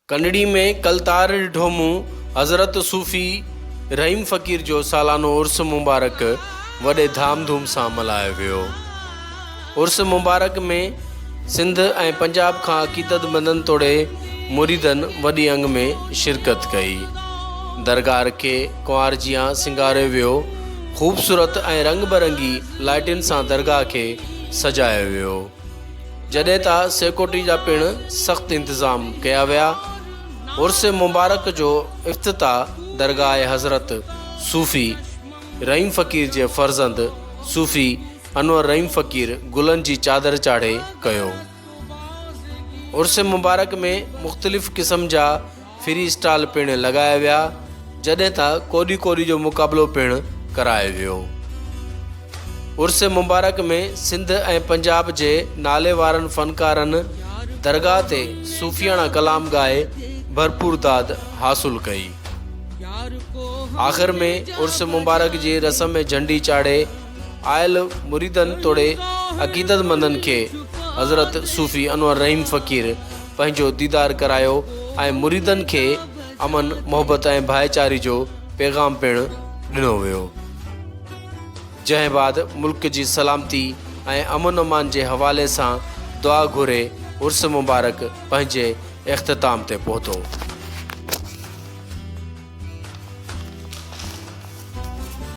कंडड़ी में कलतार ॾिठो मूं हज़रत सूफ़ी रहीम फ़क़ीर जो सालानो उर्स मुबारक वॾे धाम धूम सां मल्हायो वियो। उर्स मुबारक में सिंध ऐं पंजाब खां अक़ीदतमंदनि तोड़े मुरीदनि वॾी अंग में शिरकत कई। दरगाह खे कुंवार जियां सिंगारियो वियो। ख़ूबसूरत ऐं रंग बरंगी लाइटिन सां दरगाह खे सजायो वियो। जॾहिं त सिक्योरिटी जा पिणु सख़्तु इंतज़ाम कया विया। उर्स मुबारक जो इफ़्तिताह दरगाह हज़रत सूफ़ी रहीम फ़क़ीर जे फ़र्ज़ंद सूफ़ी अनवर रहीम फ़क़ीर गुलनि जी चादर चाढ़े कयो। उर्स मुबारक में मुख़्तलिफ़ क़िस्म जा फ्री स्टाल पिणु लॻाया विया, जॾहिं त कोॾी कोॾी जो मुक़ाबिलो पिणु करायो वियो। उर्स मुबारक में सिंध ऐं पंजाब जे नाले वारनि फ़नकारनि दरगाह ते सूफ़ियाना कलाम ॻाए भरपूर दाद हासिल कई। आख़िर में उर्स मुबारक जी रस्म में झंडी चाढ़े आयल मुरीदनि तोड़े अक़ीदतमंदनि खे हज़रत सूफ़ी अनवर रहीम फ़क़ीर पंहिंजो दीदार करायो ऐं मुरीदनि खे अमन मोहब्बत ऐं भाईचारे जो पैगाम पिणु ॾिनो वियो। जंहिं बाद मुल्क जी सलामती ऐं अमन अमान जे हवाले सां दुआ घुरे उर्स मुबारक पंहिंजे इख़्तिताम ते पहुतो।